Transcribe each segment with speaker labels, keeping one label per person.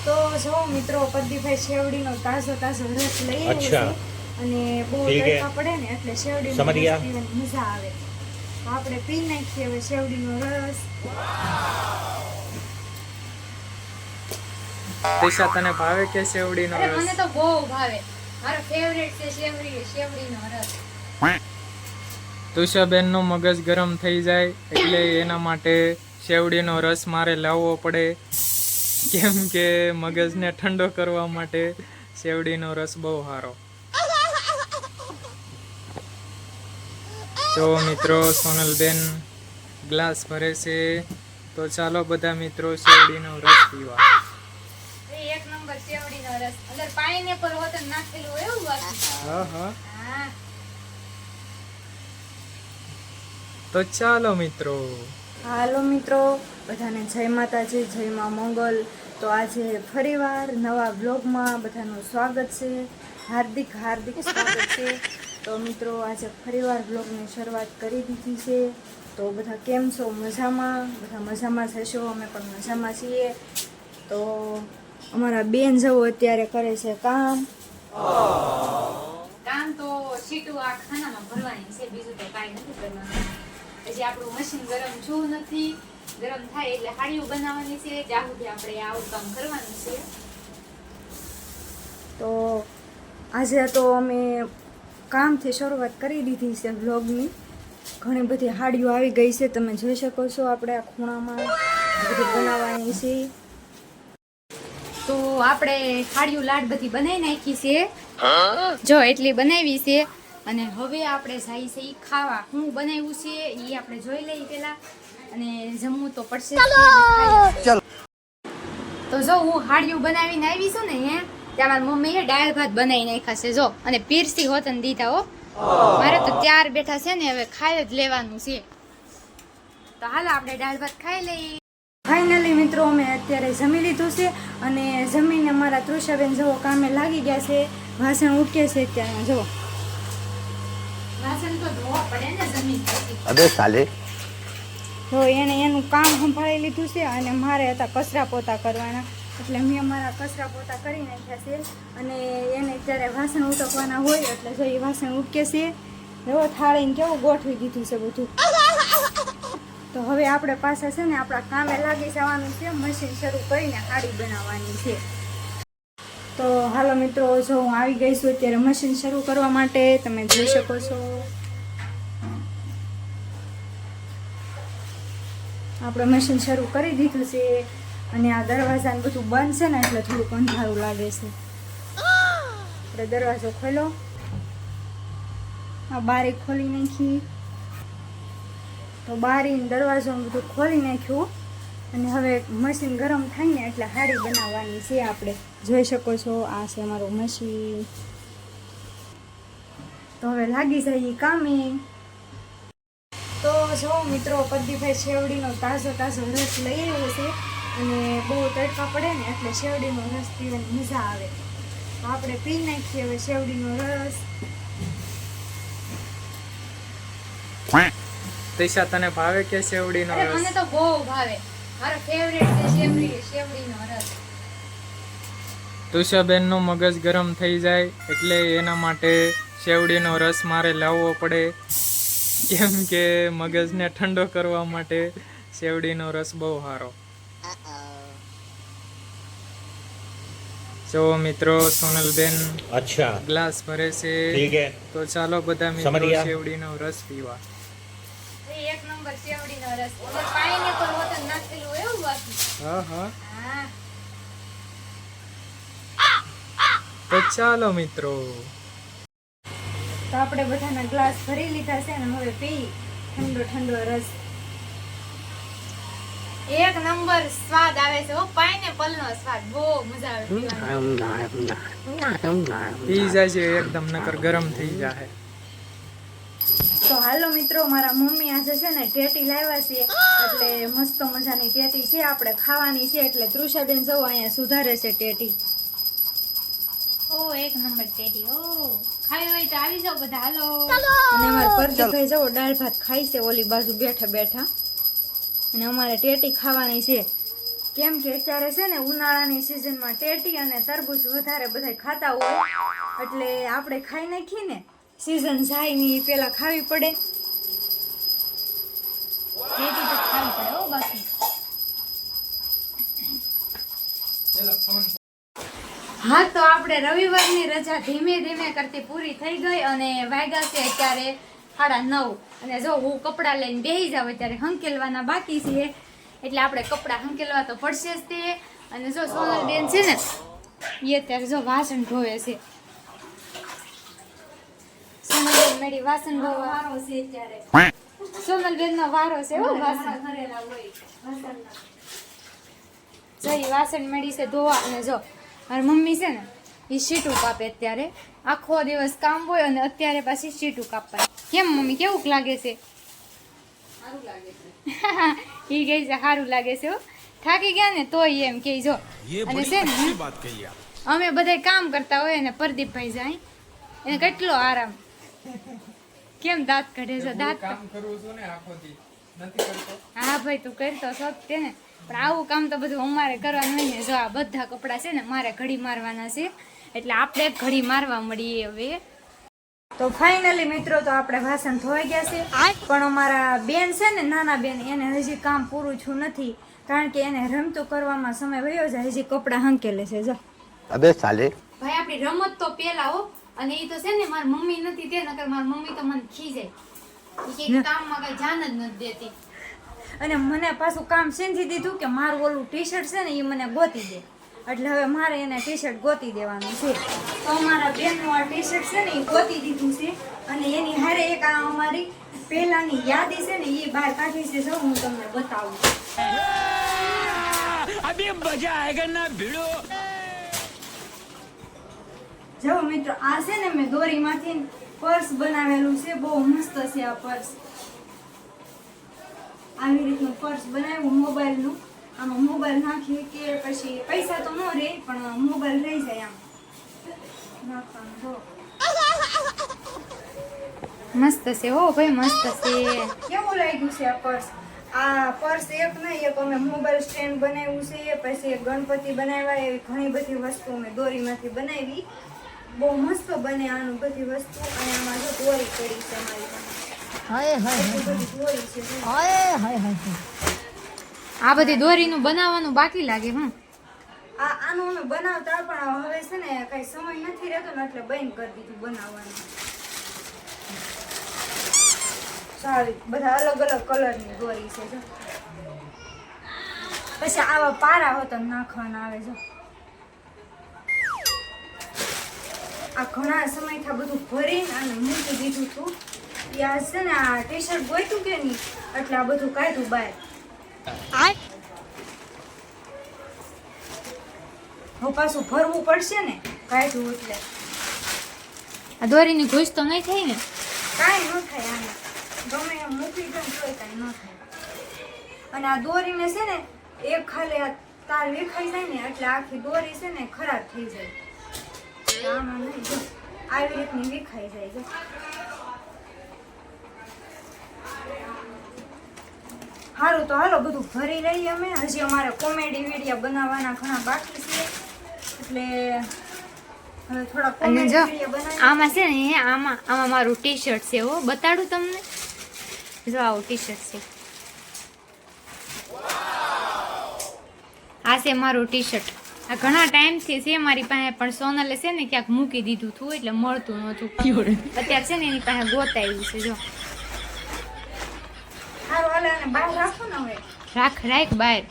Speaker 1: તો જો મિત્રો પ્રદીપભાઈ શેવડીનો તાજો રસ લઈ આવ્યો છે અને બહુ તડકા પડે ને એટલે શેવડીનો રસ પીવાની મજા આવે. તો આપણે પી નાખીએ હવે શેવડીનો રસ.
Speaker 2: તિશા, તને ભાવે કે શેવડીનો રસ?
Speaker 1: મને તો બહુ ભાવે. મારો ફેવરેટ છે શેવડીનો રસ.
Speaker 2: તુષાબેન નું મગજ ગરમ થઈ જાય એટલે એના માટે શેવડીનો રસ મારે લાવવો પડે, કેમ કે મગજને ઠંડો કરવા માટે શેવડીનો રસ બહુ સારો. તો મિત્રો સોનલબેન ગ્લાસ ભરે છે, તો ચાલો બધા મિત્રો શેવડીનો રસ પીવા.
Speaker 1: એક નંબર શેવડીનો રસ. અંદર પાઇનેપલ હોતન નાખેલું હોય એવું બાકી.
Speaker 2: હા હા. તો ચાલો મિત્રો.
Speaker 1: હાલો મિત્રો, બધાને જય માતાજી, જય મા મંગલ. તો આજે ફરીવાર નવા બ્લોગમાં બધાનું સ્વાગત છે. હાર્દિક સ્વાગત છે. તો મિત્રો આજે ફરીવાર બ્લોગની શરૂઆત કરી દીધી છે. તો બધા કેમ છો? મજામાં? બધા મજામાં જશો, અમે પણ મજામાં છીએ. તો અમારા બેન જવો અત્યારે કરે છે કામ તો સીટું આ ખાનામાં ભરવાની છે, બીજું તો કાંઈ નથી કરવાનું. પછી આપણું મશીન ગરમ થયું નથી, ગરમ થાય એટલે હાડીયું બનાવવાની છે, જ્યાં સુધી આપણે આવું કામ કરવાનું છે. તો આજે તો અમે કામથી શરૂઆત કરી દીધી છે વ્લોગની. ઘણી બધી હાડીઓ આવી ગઈ છે, તમે જોઈ શકો છો. આપણે આ ખૂણામાં બધી બનાવવાની છે. તો આપણે હાડીયું લાડ બધી બનાવી નાખી છે, જો એટલી બનાવી છે. અને હવે આપણે જાય છે ખાવા. હું બનાવ્યું છે એ આપણે જોઈ લઈએ પેલા, અને જમવું તો પડશે. તો જો હું હાડિયું બનાવીને આવી છું ને ત્યાં મારી મમ્મીએ દાળ ભાત બનાવી નાખ્યા છે, જો. અને પીરસી હોતન દીધા હો. મારે તો ત્યાર બેઠા છે ને, હવે ખાઈ જ લેવાનું છે. તો હાલો આપણે દાળ ભાત ખાઈ લઈએ. ફાઇનલી મિત્રો અમે અત્યારે જમી લીધું છે, અને જમીને અમારા તૃષાબેન જવો કામે લાગી ગયા છે. વાસણ ઉટકે છે ત્યાં, જો. વાસણ તો ધોવા પડે ને જમીન પછી.
Speaker 3: અબે સાલે.
Speaker 1: તો એને એનું કામ સંભાળી લીધું છે, અને મારે હતા કચરા પોતા કરવાના, એટલે મેં અમારા કચરા પોતા કરી નાખ્યા છે. અને એને ત્યારે વાસણ ઉટકવાના હોય એટલે જો એ વાસણ ઉટકે છે. એવો થાળીને કેવું ગોઠવી દીધું છે બધું. તો હવે આપણે પાછા છે ને આપણા કામે લાગી જવાનું છે. મશીન શરૂ કરીને હાડી બનાવવાની છે. તો હાલો મિત્રો, જો હું આવી ગઈ છું અત્યારે મશીન શરૂ કરવા માટે. તમે જોઈ શકો છો આપણે મશીન શરૂ કરી દીધું છે. અને આ દરવાજાને બધું બંધ છે ને એટલે થોડુંક અંધારું લાગે છે. આપણે દરવાજો ખોલો, આ બારી ખોલી નાખી. તો બારી દરવાજો બધું ખોલી નાખ્યું. અને હવે મશીન ગરમ થાય ને એટલે હાડી બનાવવાની છે. આપણે જોઈ શકો છો આ છે અમારું મશીન. તો હવે લાગી જાય કામે. તો જો મિત્રો પ્રદીપભાઈ શેવડીનો તાજો રસ લઈ આવ્યો છે, અને બહુ તડકા પડે ને એટલે શેવડીનો રસ પીવાની મજા આવે. તો આપણે પી નાખીએ હવે શેવડીનો રસ.
Speaker 2: તિશા, તને ભાવે કે શેવડીનો રસ?
Speaker 1: મને તો બહુ ભાવે. મારો ફેવરેટ છે શેવડીનો રસ.
Speaker 2: તુષાબેન નું મગજ ગરમ થઈ જાય એટલે એના માટે શેવડીનો રસ મારે લાવવો પડે, કેમ કે મગજને ઠંડો કરવા માટે શેવડીનો રસ બહુ સારો. જો મિત્રો સોનલબેન ગ્લાસ ભરે છે, તો ચાલો બધા મિત્રો શેવડીનો રસ પીવા.
Speaker 1: એક નંબર શેવડીનો રસ. અંદર પાઇનેપલ હોતન નાખેલું હોય એવું બાકી.
Speaker 2: હા હા. તો ચાલો મિત્રો.
Speaker 1: તો આપણે બધાના ગ્લાસ ભરી લીધા છે, અને હવે પી ઠંડો રસ. એક નંબર સ્વાદ આવે છે. પાઇનેપલ નો સ્વાદ બહુ મજા આવે પીવાની.
Speaker 2: પી જાય છે એકદમ, નકર ગરમ થઈ જાય.
Speaker 1: તો હાલો મિત્રો, મારા મમ્મી આજે છે ને ટેટી લાવ્યા છે, એટલે મસ્ત મજાની ટેટી છે, આપણે ખાવાની છે. એટલે તૃષાબેન જવો અહીંયા સુધારે છે ટેટી. ઓ એક નંબર ટેટી. ઓ ખાવી હોય તો આવી જાવ બધા, હાલો. અને અમારા પરદીપભાઈ જવો દાળ ભાત ખાઈ છે ઓલી બાજુ બેઠા. અને અમારે ટેટી ખાવાની છે. કેમ કે અત્યારે છે ને ઉનાળાની સિઝનમાં ટેટી અને તરબૂચ વધારે બધા ખાતા હોય એટલે આપણે ખાઈ નાખીએ ને સિઝન જાય ને એ પેલા ખાવી પડે.
Speaker 3: ટેટી તો ખાવી પડે હો બાકી.
Speaker 1: હા તો આપણે રવિવારની રજા ધીમે ધીમે કરતી પૂરી થઈ ગઈ અને વાગ્યા છે અત્યારે 9:30 અને જો હું કપડાં લઈને બેસી જાવ અત્યારે હંકેલવાના બાકી છે એટલે આપણે કપડાં હંકેલવા તો પડશે જ તે. અને જો સોનલબેન છે ને એ અત્યારે જો વાસણ ધોવે છે. સોનલબેન મેડી વાસણ ધોવા વારો છે અત્યારે. સોનલબેન નો વારો છે હો વાસણ ભરેલા હોય વાસણના. જો ઈ વાસણ મેડી છે ધોવા અને જો મારી મમ્મી છે ને એ સીટું કાપે અત્યારે આખો દિવસ કામ હોય અને અત્યારે પાછી સીટું કાપવાની. કેમ મમ્મી કેવું લાગે છે?
Speaker 3: સારું લાગે છે.
Speaker 1: ઈ ગઈ છે સારું લાગે છે હો. થાકી ગયા ને તોય એમ કે જો. અને છે ને અમે બધા કામ કરતા હોય ને પ્રદીપભાઈ જાય એને કેટલો આરામ. કેમ દાંત કાઢે છે? દાંત
Speaker 2: કામ કરું છું ને આખો દી નથી કરતો.
Speaker 1: હા ભાઈ તું કરતો છો તે ને પણ આવું કામ તો બધું અમારે કરવાનું હોય ને. જો આ બધા કપડાં છે ને મારે ઘડી મારવાના છે એટલે આપણે ઘડી મારવા મળીએ હવે. તો ફાઇનલી મિત્રો તો આપણે વાસણ ધોઈ ગયા છે પણ અમારા બેન છે ને નાના બેન એને હજી કામ પૂરું થયું નથી કારણ કે એને રમતું કરવામાં સમય વયો જાય હજી કપડાં હંકેલે છે. જો
Speaker 4: અબે સાલે
Speaker 1: ભાઈ આપણી રમત તો પેલા હો અને એ તો છે ને મારી મમ્મી નથી તે નકર મારી મમ્મી તો મને ખીજાય કે કામમાં કઈ જાન જ નથી દેતી. અને મને પાછું કામ શેનથી દીધું કે મારું ઓલું ટી શર્ટ છે ને એ મને ગોતી દે એટલે હવે મારે એને ટી શર્ટ ગોતી દેવાનું છે. તો અમારા બેનનું આ ટી શર્ટ છે ને એ ગોતી દીધું છે અને એની હારે એક આ અમારી પહેલાની યાદી છે ને એ બહાર કાઢી છે. જો હું તમને બતાવું.
Speaker 4: અભી મજા આયેગા ના ભીડો.
Speaker 1: જો મિત્રો આ છે ને મેં દોરીમાંથી પર્સ બનાવેલું છે. બહુ મસ્ત છે આ પર્સ. આવી રીતનું પર્સ બનાવ્યું મોબાઈલનું. આમાં મોબાઈલ નાખી કે પછી પૈસા તો ન રહે પણ મોબાઈલ રહી જાય આમ નાખવાનું. જો મસ્ત છે હો ભાઈ મસ્ત છે. કેવું લાગ્યું છે આ પર્સ? આ પર્સ એક નહીં એક અમે મોબાઈલ સ્ટેન્ડ બનાવ્યું છે પછી એક ગણપતિ બનાવ્યા એવી ઘણી બધી વસ્તુ અમે દોરીમાંથી બનાવી. બહુ મસ્ત બને આનું બધી વસ્તુ. અને આમાં જો દોરી પડી છે અમારી પાસે.
Speaker 3: હાય હાય
Speaker 1: બધી દોરી છે.
Speaker 3: હાય હાય હાય.
Speaker 1: આ બધી દોરીનું બનાવવાનું બાકી લાગે. આનું અમે બનાવતા પણ હવે છે ને કઈ સમય નથી રહેતો ને એટલે બંધ કરી દીધું બનાવવાનું. સારી બધા અલગ અલગ કલરની દોરી છે. જો પછી આવા પારા હોતા નાખવાના આવે. જો આ ઘણા સમયથી બધું ભરીને અને મૂકી દીધું હતું. યાર છે ને આ ટી શર્ટ ગોઈતું કે નહીં એટલે આ બધું કાઢ્યું બહાર. હવે પાછું ભરવું પડશે ને કાઢ્યું એટલે. આ દોરીની ઘૂસ તો નહીં થાય ને? કાંઈ ન થાય આને ગમે એમ મૂકી દો તોય કાંઈ ન થાય. અને આ દોરીને છે ને એક ખાલી આ તાર વેખાઈ જાય ને એટલે આખી દોરી છે ને ખરાબ થઈ જાય. આમાં નહીં જો આવી રીતની વેખાઈ જાય. જો સારું તો હાલો બધું ભરી લઈએ અમે. હજી અમારે કોમેડી વિડીયો બનાવવાના ઘણા બાકી છે એટલે હવે થોડા કોમેડી વિડીયો બનાવીએ. આમાં છે ને આમાં મારું ટી શર્ટ છે હો બતાડું તમને. જો આવું ટી શર્ટ છે. આ છે મારું ટી શર્ટ. આ ઘણા ટાઈમથી છે મારી પાસે પણ સોનલે છે ને ક્યાંક મૂકી દીધું હતું એટલે મળતું નહોતું. અત્યારે છે ને એની પાસે ગોતાવ્યું છે. જો સારું હાલે અને બહાર રાખો ને હવે. રાખ બહાર.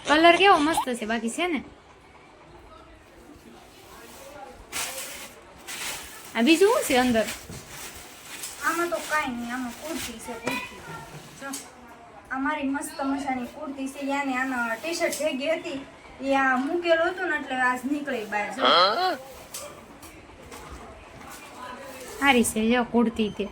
Speaker 1: કલર કેવો મસ્ત છે બાકી છે ને. આ બીજું શું છે અંદર? આમાં તો કાંઈ નહીં. આમાં કુર્તી છે કુર્તી. જો આ મારી મસ્ત મજાની કુર્તી છે. યાને આના ટી શર્ટ ભેગી હતી એ આ મૂકેલું હતું ને એટલે આજ નીકળી બહાર. જો સારી છે જો કુર્તી તે.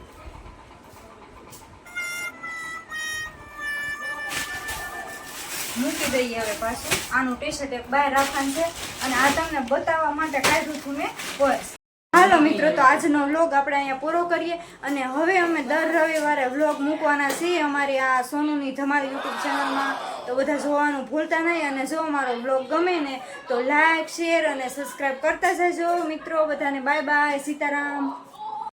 Speaker 1: મૂકી દઈએ હવે પાછું. આનું ટી શર્ટ એક બહાર રાખવાનું છે અને આ તમને બતાવવા માટે કાઢ્યું છું મેં પર્સ. હાલો મિત્રો, તો આજનો વ્લોગ આપણે અહીંયા પૂરો કરીએ અને હવે અમે દર રવિવારે વ્લોગ મૂકવાના છીએ અમારી આ સોનુની ધમાલ યુટ્યુબ ચેનલમાં. તો બધા જોવાનું ભૂલતા નહીં અને જો અમારો વ્લોગ ગમે ને તો લાઈક, શેર અને સબસ્ક્રાઈબ કરતા જજો મિત્રો. બધાને બાય બાય, સીતારામ.